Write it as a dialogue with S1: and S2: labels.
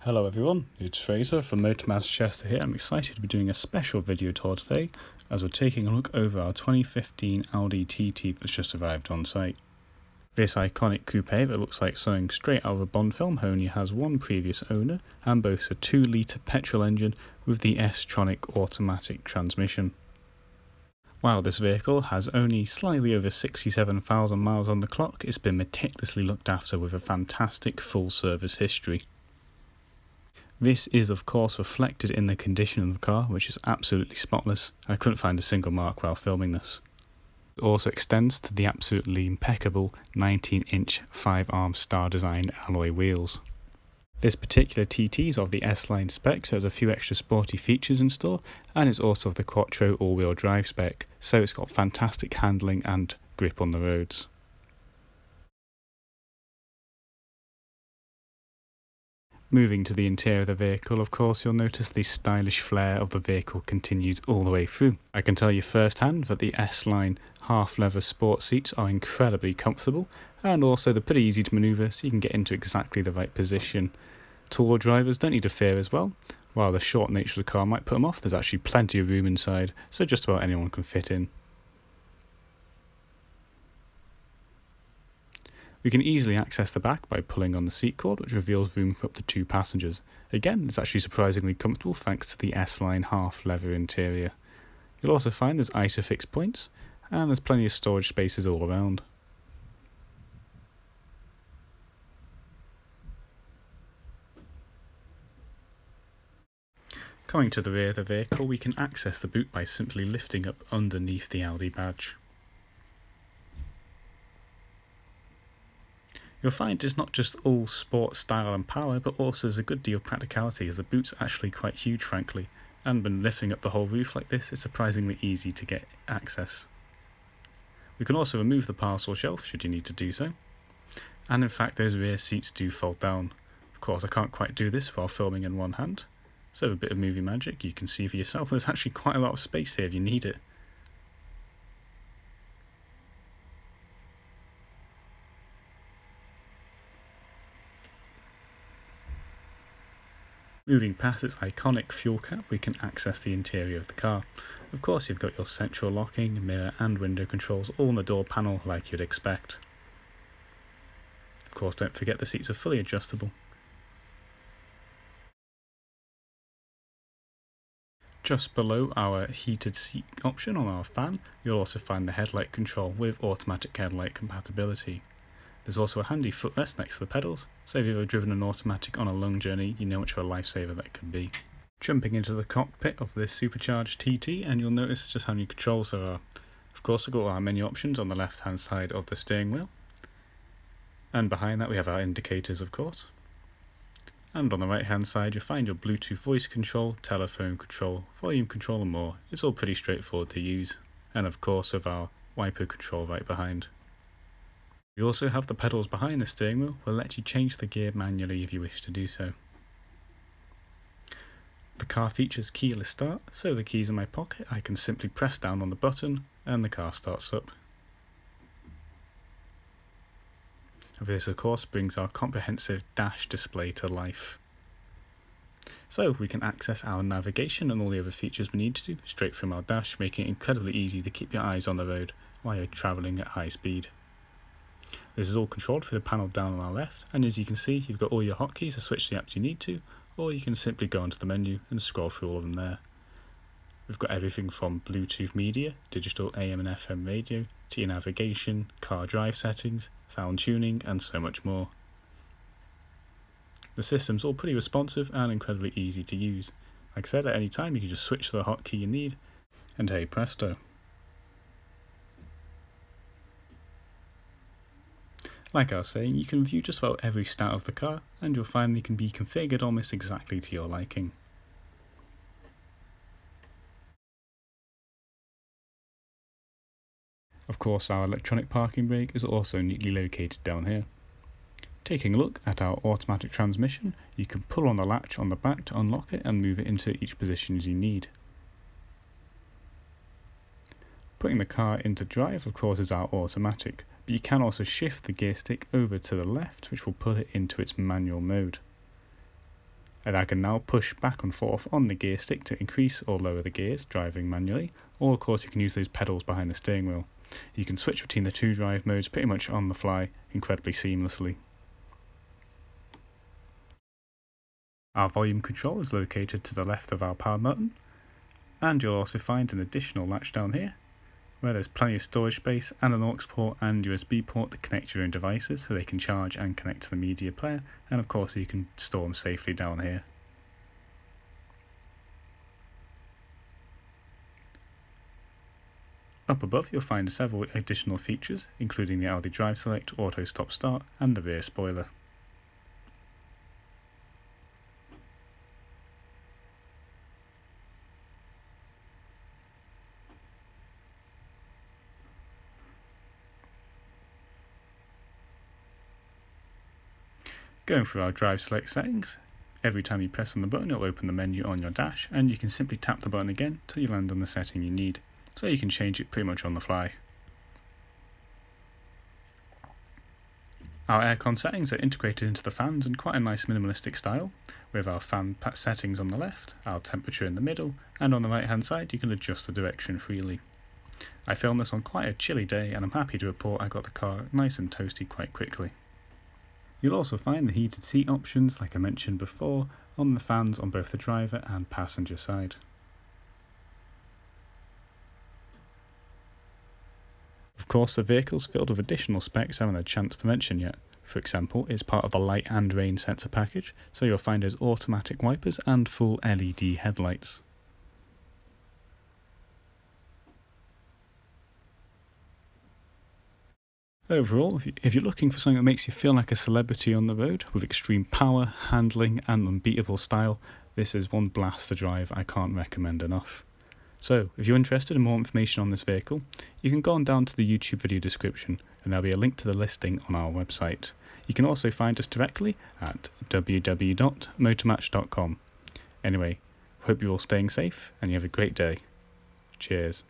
S1: Hello everyone, it's Fraser from Motor Manchester here. I'm excited to be doing a special video tour today as we're taking a look over our 2015 Audi TT that's just arrived on site. This iconic coupe that looks like something straight out of a Bond film only has one previous owner and boasts a 2-litre petrol engine with the S-tronic automatic transmission. While this vehicle has only slightly over 67,000 miles on the clock, it's been meticulously looked after with a fantastic full service history. This is of course reflected in the condition of the car, which is absolutely spotless. I couldn't find a single mark while filming this. It also extends to the absolutely impeccable 19-inch 5-arm star-designed alloy wheels. This particular TT is of the S-Line spec, so there's a few extra sporty features in store, and it's also of the Quattro all-wheel drive spec, so it's got fantastic handling and grip on the roads. Moving to the interior of the vehicle, of course, you'll notice the stylish flair of the vehicle continues all the way through. I can tell you firsthand that the S-Line half-leather sport seats are incredibly comfortable, and also they're pretty easy to manoeuvre, so you can get into exactly the right position. Taller drivers don't need to fear as well. While the short nature of the car might put them off, there's actually plenty of room inside, so just about anyone can fit in. We can easily access the back by pulling on the seat cord, which reveals room for up to 2 passengers. Again, it's actually surprisingly comfortable thanks to the S-Line half-leather interior. You'll also find there's ISOFIX points, and there's plenty of storage spaces all around. Coming to the rear of the vehicle, we can access the boot by simply lifting up underneath the Audi badge. You'll find it's not just all sport, style and power, but also there's a good deal of practicality, as the boot's actually quite huge frankly, and when lifting up the whole roof like this, it's surprisingly easy to get access. We can also remove the parcel shelf should you need to do so, and in fact those rear seats do fold down. Of course I can't quite do this while filming in one hand, so with a bit of movie magic you can see for yourself there's actually quite a lot of space here if you need it. Moving past its iconic fuel cap, we can access the interior of the car. Of course you've got your central locking, mirror and window controls all on the door panel like you'd expect. Of course don't forget the seats are fully adjustable. Just below our heated seat option on our fan, you'll also find the headlight control with automatic headlight compatibility. There's also a handy footrest next to the pedals, so if you've ever driven an automatic on a long journey, you know which of a lifesaver that can be. Jumping into the cockpit of this supercharged TT, and you'll notice just how many controls there are. Of course we've got our menu options on the left hand side of the steering wheel, and behind that we have our indicators of course. And on the right hand side you'll find your Bluetooth voice control, telephone control, volume control and more. It's all pretty straightforward to use, and of course with our wiper control right behind. We also have the pedals behind the steering wheel, will let you change the gear manually if you wish to do so. The car features keyless start, so the keys in my pocket I can simply press down on the button and the car starts up. This of course brings our comprehensive dash display to life. So we can access our navigation and all the other features we need to straight from our dash, making it incredibly easy to keep your eyes on the road while you're travelling at high speed. This is all controlled through the panel down on our left, and as you can see you've got all your hotkeys to switch the apps you need to, or you can simply go into the menu and scroll through all of them there. We've got everything from Bluetooth media, digital AM and FM radio, to your navigation, car drive settings, sound tuning and so much more. The system's all pretty responsive and incredibly easy to use. Like I said, at any time you can just switch to the hotkey you need, and hey presto. Like I was saying, you can view just about every stat of the car, and you'll find they can be configured almost exactly to your liking. Of course our electronic parking brake is also neatly located down here. Taking a look at our automatic transmission, you can pull on the latch on the back to unlock it and move it into each position as you need. Putting the car into drive of course is our automatic, but you can also shift the gear stick over to the left, which will put it into its manual mode. And I can now push back and forth on the gear stick to increase or lower the gears, driving manually, or of course you can use those pedals behind the steering wheel. You can switch between the two drive modes pretty much on the fly, incredibly seamlessly. Our volume control is located to the left of our power button, and you'll also find an additional latch down here, where there's plenty of storage space and an aux port and USB port to connect your own devices so they can charge and connect to the media player, and of course you can store them safely down here. Up above you'll find several additional features, including the Audi Drive Select, Auto Stop Start and the rear spoiler. Going through our Drive Select settings, every time you press on the button it'll open the menu on your dash, and you can simply tap the button again till you land on the setting you need, so you can change it pretty much on the fly. Our aircon settings are integrated into the fans in quite a nice minimalistic style, with our fan settings on the left, our temperature in the middle, and on the right hand side you can adjust the direction freely. I filmed this on quite a chilly day and I'm happy to report I got the car nice and toasty quite quickly. You'll also find the heated seat options, like I mentioned before, on the fans on both the driver and passenger side. Of course, the vehicle's filled with additional specs I haven't had a chance to mention yet. For example, it's part of the light and rain sensor package, so you'll find there's automatic wipers and full LED headlights. Overall, if you're looking for something that makes you feel like a celebrity on the road, with extreme power, handling and unbeatable style, this is one blast to drive I can't recommend enough. So, if you're interested in more information on this vehicle, you can go on down to the YouTube video description and there'll be a link to the listing on our website. You can also find us directly at www.motormatch.com. Anyway, hope you're all staying safe and you have a great day. Cheers.